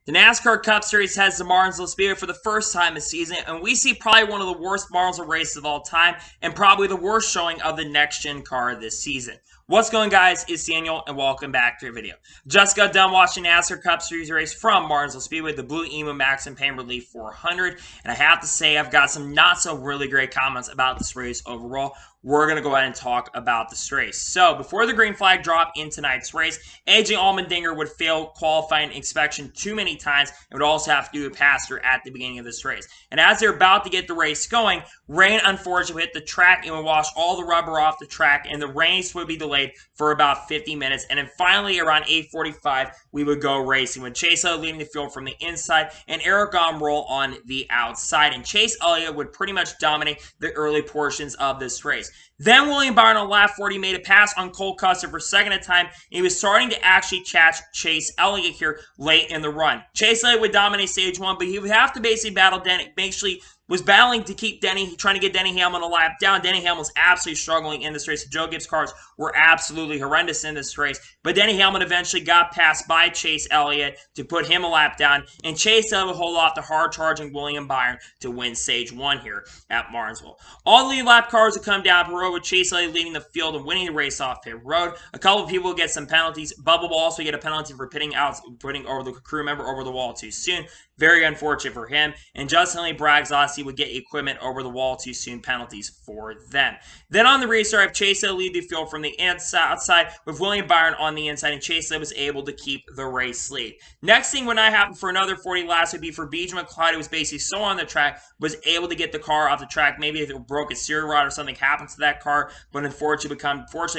The NASCAR Cup Series heads to Martinsville Speedway for the first time this season, and we see probably one of the worst Martinsville races of all time, and probably the worst showing of the next-gen car this season. What's going on, guys? It's Daniel, and welcome back to your video. Just got done watching NASCAR Cup Series race from Martinsville Speedway, the Blue Emu Max and Pain Relief 400, and I have to say I've got some not-so-really great comments about this race overall. We're going to go ahead and talk about this race. So, before the green flag drop in tonight's race, AJ Allmendinger would fail qualifying inspection too many times and would also have to do a pass-through at the beginning of this race. And as they're about to get the race going, rain unfortunately hit the track and would wash all the rubber off the track, and the race would be delayed for about 50 minutes. And then finally, around 8:45, we would go racing with Chase Elliott leading the field from the inside and Eric Gomroll on the outside. And Chase Elliott would pretty much dominate the early portions of this race. Then William Byron on lap 40 made a pass on Cole Custer for second at time, and he was starting to actually catch Chase Elliott here late in the run. Chase Elliott would dominate stage one, but he would have to basically battle Denny, basically was battling to keep Denny, trying to get Denny Hamlin a lap down. Denny Hamlin was absolutely struggling in this race. The Joe Gibbs cars were absolutely horrendous in this race, but Denny Hamlin eventually got passed by Chase Elliott to put him a lap down, and Chase Elliott would hold off the hard-charging William Byron to win stage one here at Martinsville. All the lead lap cars would come down pit road with Chase Elliott leading the field and winning the race off pit road. A couple of people would get some penalties. Bubba will also get a penalty for putting over the crew member over the wall too soon. Very unfortunate for him. And Justin Lee Bragg-Zossi would get equipment over the wall too soon penalties for them. Then on the restart, Chase Elliott lead the field from the outside with William Byron on the inside, and Chase Elliott was able to keep the race lead. Next thing would not happen for another 40 laps would be for BJ McLeod, who was basically so on the track, was able to get the car off the track. Maybe if it broke a steering rod or something happened to that car, but unfortunately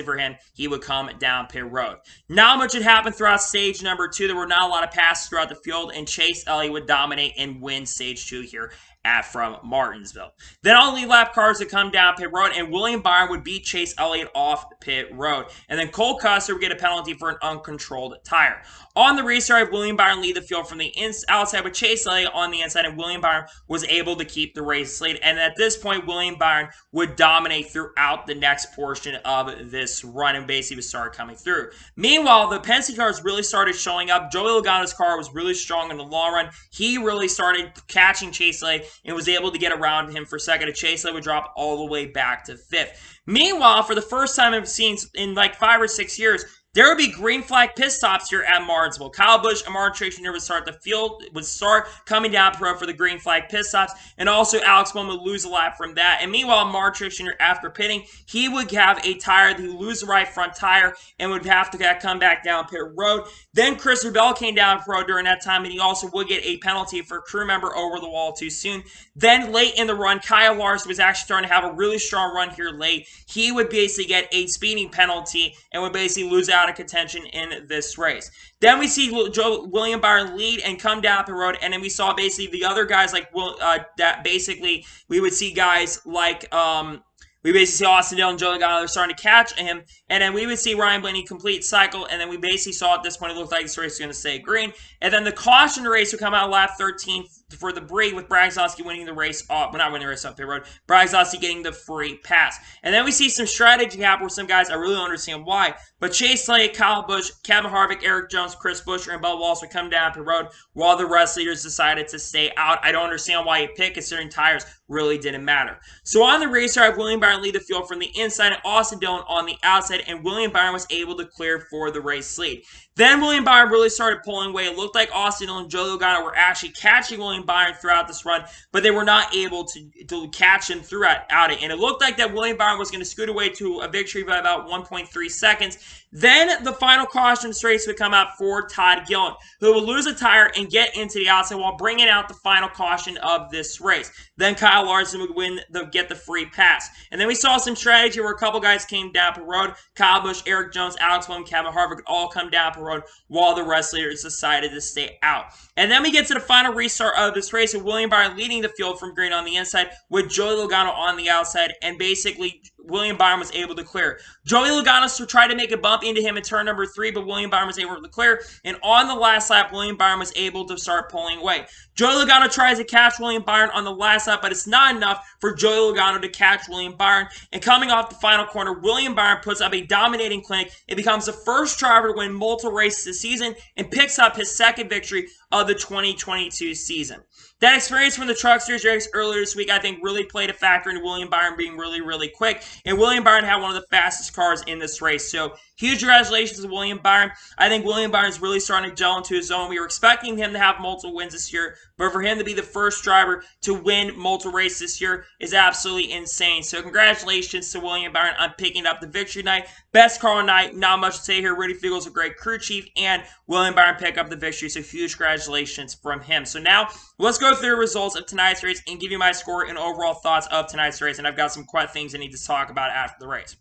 for him, he would come down pit road. Not much had happened throughout stage number 2. There were not a lot of passes throughout the field, and Chase Elliott would dominate and win stage 2 here from Martinsville. Then all the lead lap cars would come down pit road, and William Byron would beat Chase Elliott off pit road. And then Cole Custer would get a penalty for an uncontrolled tire. On the restart, William Byron lead the field from the outside with Chase Elliott on the inside, and William Byron was able to keep the race lead. And at this point, William Byron would dominate throughout the next portion of this run and basically would start coming through. Meanwhile, the Penske cars really started showing up. Joey Logano's car was really strong in the long run. He really started catching Chase Elliott and was able to get around him for second. Chase Elliott would drop all the way back to fifth. Meanwhile, for the first time I've seen in like 5 or 6 years, there would be green flag pit stops here at Martinsville. Kyle Busch and Martin Truex Jr. would start coming down the road for the green flag pit stops, and also Alex Bowman would lose a lap from that. And meanwhile, Martin Truex Jr. after pitting, he would have a tire that he would lose the right front tire and would have to come back down pit road. Then Christopher Bell came down pit road during that time, and he also would get a penalty for crew member over the wall too soon. Then late in the run, Kyle Larson was actually starting to have a really strong run here late. He would basically get a speeding penalty and would basically lose out of contention in this race. Then we see William Byron lead and come down the road, and then we saw basically the other guys like that. Basically, we would see guys like we basically see Austin Dillon and Joey Logano, they're starting to catch him. And then we would see Ryan Blaney complete cycle. And then we basically saw at this point, it looked like this race was going to stay green. And then the caution race would come out lap 13 for the Brie with Bragg-Zossi winning the race off. Well, not winning the race off pit road. Bragg-Zossi getting the free pass. And then we see some strategy happen with some guys. I really don't understand why. But Chase Elliott, Kyle Busch, Kevin Harvick, Eric Jones, Chris Buescher, and Bubba Wallace would come down pit road while the rest leaders decided to stay out. I don't understand why he picked, considering tires really didn't matter. So on the restart, William Byron lead the field from the inside and Austin Dillon on the outside, and William Byron was able to clear for the race lead. Then William Byron really started pulling away. It looked like Austin Dillon and Joey Logano were actually catching William Byron throughout this run, but they were not able to catch him throughout it. And it looked like that William Byron was going to scoot away to a victory by about 1.3 seconds. Then the final caution race would come out for Todd Gillen, who would lose a tire and get into the outside while bringing out the final caution of this race. Then Kyle Larson would get the free pass. And then we saw some strategy where a couple guys came down the road. Kyle Busch, Eric Jones, Alex Bowman, Kevin Harvick would all come down the road while the rest leaders decided to stay out. And then we get to the final restart of this race with William Byron leading the field from green on the inside with Joey Logano on the outside. And basically, William Byron was able to clear. Joey Logano tried to make a bump into him in turn number 3, but William Byron was able to clear. And on the last lap, William Byron was able to start pulling away. Joey Logano tries to catch William Byron on the last lap, but it's not enough for Joey Logano to catch William Byron. And coming off the final corner, William Byron puts up a dominating clinic. It becomes the first driver to win multiple races this season and picks up his second victory of the 2022 season. That experience from the Truck Series race earlier this week, I think, really played a factor in William Byron being really, really quick. And William Byron had one of the fastest cars in this race. So, huge congratulations to William Byron. I think William Byron is really starting to gel into his zone. We were expecting him to have multiple wins this year, but for him to be the first driver to win multiple races this year is absolutely insane. So, congratulations to William Byron on picking up the victory tonight. Best car on night. Not much to say here. Rudy Fiegel's a great crew chief, and William Byron pick up the victory. So, huge congratulations from him. So, now let's go through the results of tonight's race and give you my score and overall thoughts of tonight's race. And I've got some quick things I need to talk about after the race.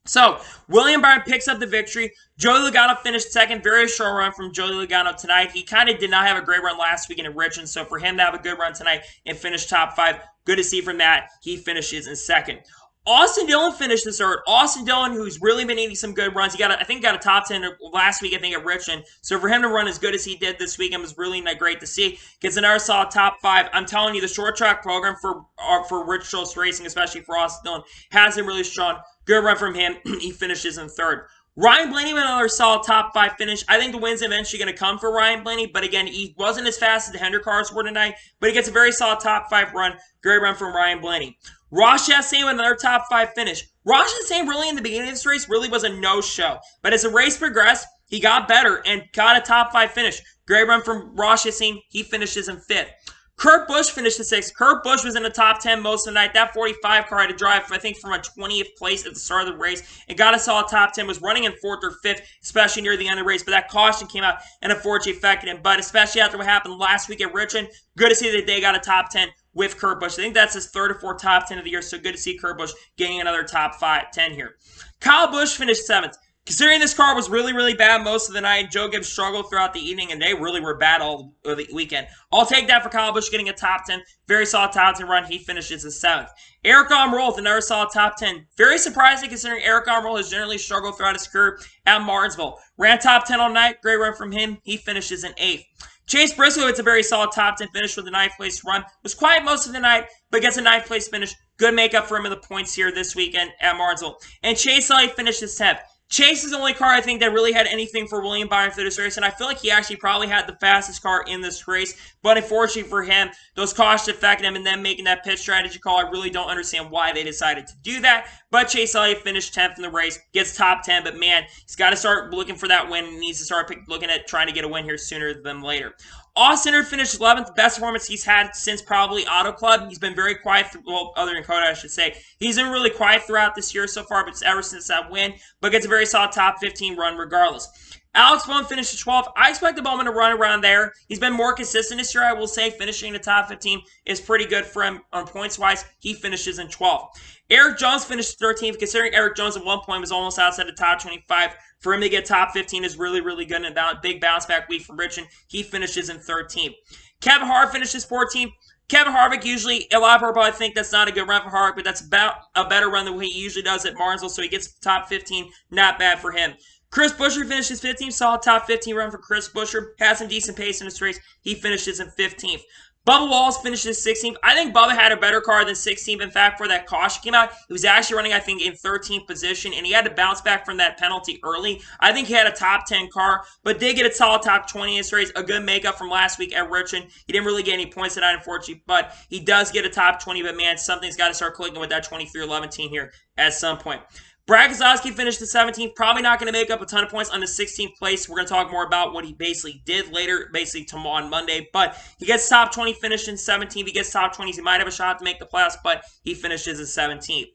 So, William Byron picks up the victory. Joey Logano finished second. Very short run from Joey Logano tonight. He kind of did not have a great run last weekend in Richmond, so for him to have a good run tonight and finish top 5, good to see from that. He finishes in second. Austin Dillon finished the third. Austin Dillon, who's really been eating some good runs. He got, I think, got a top 10 last week, I think, at Richmond. So for him to run as good as he did this weekend was really great to see. Gets another solid top 5. I'm telling you, the short track program for Rich Schultz Racing, especially for Austin Dillon, has been really strong. Good run from him. He finishes in third. Ryan Blaney with another solid top 5 finish. I think the win's eventually going to come for Ryan Blaney, but again, he wasn't as fast as the Hendrick cars were tonight, but he gets a very solid top 5 run. Great run from Ryan Blaney. Ross Chastain with another top 5 finish. Ross Chastain really in the beginning of this race really was a no-show, but as the race progressed, he got better and got a top 5 finish. Great run from Ross Chastain. He finishes in 5th. Kurt Busch finished in 6th. Kurt Busch was in the top 10 most of the night. That 45 car had to drive, I think, from a 20th place at the start of the race and got a solid top 10. Was running in 4th or 5th, especially near the end of the race. But that caution came out and unfortunately affected him. But especially after what happened last week at Richmond, good to see that they got a top 10 with Kurt Busch. I think that's his 3rd or 4th top 10 of the year. So good to see Kurt Busch getting another top 10 here. Kyle Busch finished 7th. Considering this car was really, really bad most of the night, Joe Gibbs struggled throughout the evening, and they really were bad all the weekend. I'll take that for Kyle Busch getting a top 10. Very solid top 10 run. He finishes in 7th. Eric Almirola with another solid top 10. Very surprising considering Eric Almirola has generally struggled throughout his career at Martinsville. Ran top 10 all night. Great run from him. He finishes in 8th. Chase Briscoe gets a very solid top 10 finish with a 9th place run. Was quiet most of the night, but gets a 9th place finish. Good makeup for him in the points here this weekend at Martinsville. And Chase Elliott finishes 10th. Chase is the only car I think that really had anything for William Byron for this race, and I feel like he actually probably had the fastest car in this race, but unfortunately for him, those cautions affected him, and then making that pit strategy call, I really don't understand why they decided to do that, but Chase Elliott finished 10th in the race, gets top 10, but man, he's got to start looking for that win, and needs to start looking at trying to get a win here sooner than later. Austin finished 11th, best performance he's had since probably Auto Club. He's been very quiet, well, other than Coda, I should say. He's been really quiet throughout this year so far, but ever since that win, but gets a very solid top 15 run regardless. Alex Bowman finished 12th. I expect the Bowman to run around there. He's been more consistent this year, I will say. Finishing in the top 15 is pretty good for him on points-wise. He finishes in 12th. Eric Jones finished 13th, considering Eric Jones at one point was almost outside the top 25. For him to get top 15 is really, really good and a big bounce-back week from Richmond. He finishes in 13th. Kevin Harvick finishes 14th. Kevin Harvick usually, a lot of people probably think that's not a good run for Harvick, but that's about a better run than what he usually does at Martinsville, so he gets top 15. Not bad for him. Chris Buescher finishes 15th. Solid top 15 run for Chris Buescher. Had some decent pace in this race. He finishes in 15th. Bubba Wallace finishes 16th. I think Bubba had a better car than 16th. In fact, before that caution came out, he was actually running, I think, in 13th position, and he had to bounce back from that penalty early. I think he had a top 10 car, but did get a solid top 20 in this race. A good makeup from last week at Richmond. He didn't really get any points tonight, unfortunately, but he does get a top 20. But man, something's got to start clicking with that 23-11 here at some point. Brad Keselowski finished the 17th. Probably not going to make up a ton of points on the 16th place. We're going to talk more about what he basically did later, basically tomorrow on Monday. But he gets top 20, finished in 17th. He gets top 20s. He might have a shot to make the playoffs, but he finishes in 17th.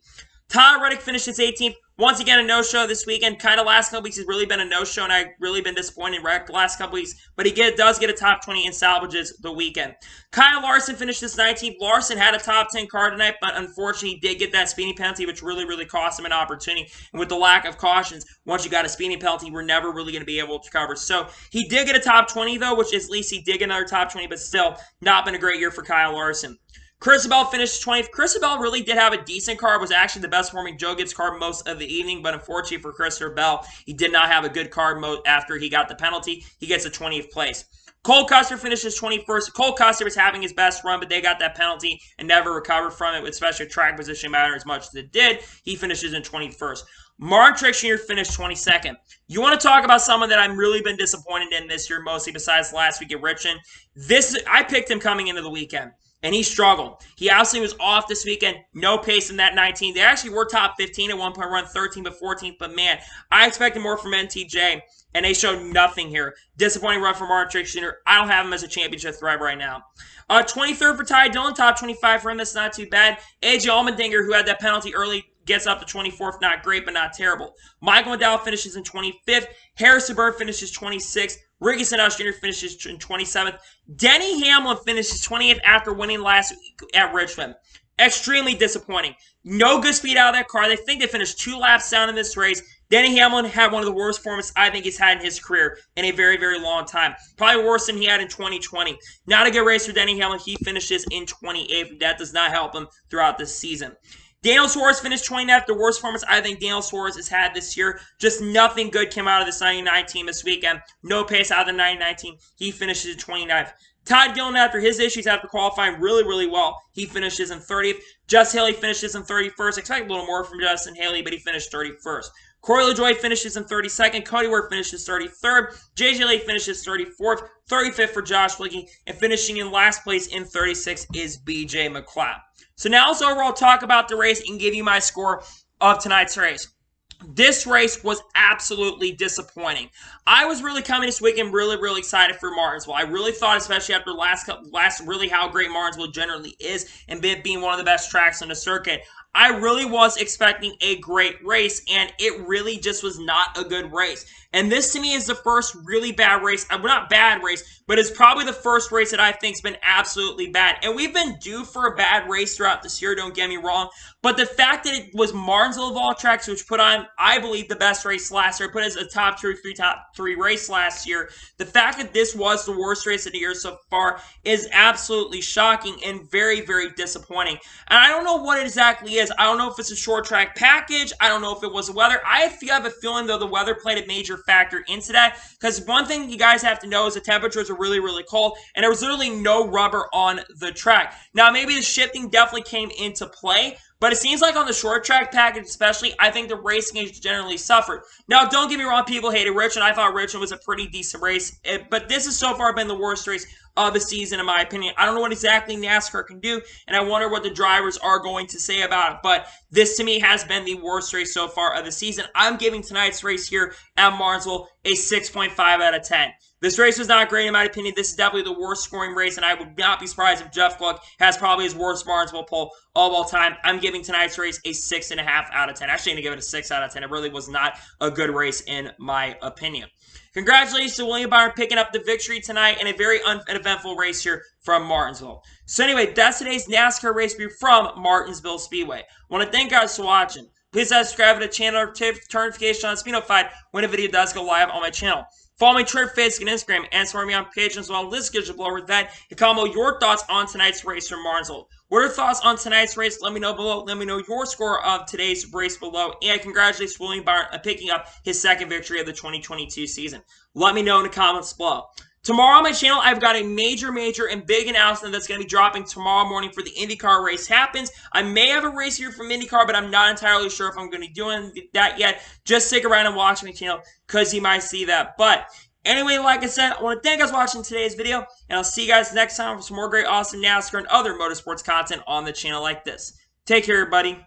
Tyler Reddick finishes 18th. Once again, a no-show this weekend. Kind of last couple weeks, he's really been a no-show, and I've really been disappointed in Reddick the last couple weeks. But he does get a top 20 and salvages the weekend. Kyle Larson finishes 19th. Larson had a top 10 car tonight, but unfortunately, he did get that speeding penalty, which really, really cost him an opportunity. And with the lack of cautions, once you got a speeding penalty, we're never really going to be able to cover. So he did get a top 20, though, which at least he did get another top 20, but still not been a great year for Kyle Larson. Christabel finished 20th. Christabel really did have a decent card, was actually the best performing Joe Gibbs card most of the evening, but unfortunately for Christabel, he did not have a good card mode after he got the penalty. He gets a 20th place. Cole Custer finishes 21st. Cole Custer was having his best run, but they got that penalty and never recovered from it, especially track position matter as much as it did. He finishes in 21st. Martin Truex Jr. finished 22nd. You want to talk about someone that I've really been disappointed in this year, mostly besides last week at Richmond. I picked him coming into the weekend, and he struggled. He absolutely was off this weekend. No pace in that 19. They actually were top 15 at one point, run 13 but 14th. But man, I expected more from NTJ, and they showed nothing here. Disappointing run for Martin Truex Jr. I don't have him as a championship threat right now. 23rd for Ty Dillon, top 25 for him. That's not too bad. AJ Allmendinger, who had that penalty early, gets up to 24th. Not great, but not terrible. Michael McDowell finishes in 25th. Harrison Burr finishes 26th. Ricky Stenhouse Jr. finishes in 27th. Denny Hamlin finishes 20th after winning last week at Richmond. Extremely disappointing. No good speed out of that car. They think they finished 2 laps down in this race. Denny Hamlin had one of the worst performances I think he's had in his career in a very, very long time. Probably worse than he had in 2020. Not a good race for Denny Hamlin. He finishes in 28th. That does not help him throughout this season. Daniel Suarez finished 29th, the worst performance I think Daniel Suarez has had this year. Just nothing good came out of this 99 team this weekend. No pace out of the 99 team. He finishes in 29th. Todd Gillen, after his issues after qualifying really, really well, he finishes in 30th. Justin Haley finishes in 31st. Expect a little more from Justin Haley, but he finished 31st. Corey LaJoie finishes in 32nd. Cody Ware finishes 33rd. JJ Lee finishes 34th. 35th for Josh Blicky. And finishing in last place in 36th is BJ McLeod. So now let's overall talk about the race and give you my score of tonight's race. This race was absolutely disappointing. I was really coming this weekend really, really excited for Martinsville. I really thought, especially after last really how great Martinsville generally is and being one of the best tracks on the circuit, I really was expecting a great race, and it really just was not a good race. And this, to me, is the first really bad race. Well, not bad race, but it's probably the first race that I think has been absolutely bad. And we've been due for a bad race throughout this year, don't get me wrong. But the fact that it was Martinsville of all tracks, which put on, I believe, the best race last year, put as a top 3 race last year, the fact that this was the worst race of the year so far is absolutely shocking and very, very disappointing. And I don't know what it exactly is. I don't know if it's a short track package. I don't know if it was the weather. I have a feeling, though, the weather played a major factor into that, because one thing you guys have to know is the temperatures are really, really cold, and there was literally no rubber on the track. Now, maybe the shifting definitely came into play, but it seems like on the short track package especially, I think the racing has generally suffered. Now, don't get me wrong, people hated Richmond. I thought Richmond was a pretty decent race, but this has so far been the worst race of the season, in my opinion. I don't know what exactly NASCAR can do, and I wonder what the drivers are going to say about it, but this, to me, has been the worst race so far of the season. I'm giving tonight's race here at Martinsville a 6.5 out of 10. This race was not great in my opinion. This is definitely the worst scoring race, and I would not be surprised if Jeff Gluck has probably his worst Martinsville pole of all time. I'm giving tonight's race a 6.5 out of 10. Actually, I'm going to give it a 6 out of 10. It really was not a good race in my opinion. Congratulations to William Byron picking up the victory tonight in a very uneventful race here from Martinsville. So anyway, that's today's NASCAR race review from Martinsville Speedway. I want to thank you guys for watching. Please subscribe to the channel, turn notification on, to be notified when a video does go live on my channel. Follow me on Twitter, Facebook, and Instagram, and support me on Patreon as well. This gives you below with that. You comment your thoughts on tonight's race from Martinsville. What are your thoughts on tonight's race? Let me know below. Let me know your score of today's race below. And congratulations to William Byron on picking up his second victory of the 2022 season. Let me know in the comments below. Tomorrow on my channel, I've got a major and big announcement that's going to be dropping tomorrow morning for the IndyCar race happens. I may have a race here from IndyCar, but I'm not entirely sure if I'm going to be doing that yet. Just stick around and watch my channel because you might see that. But anyway, like I said, I want to thank you guys for watching today's video, and I'll see you guys next time for some more great, awesome NASCAR and other motorsports content on the channel like this. Take care, everybody.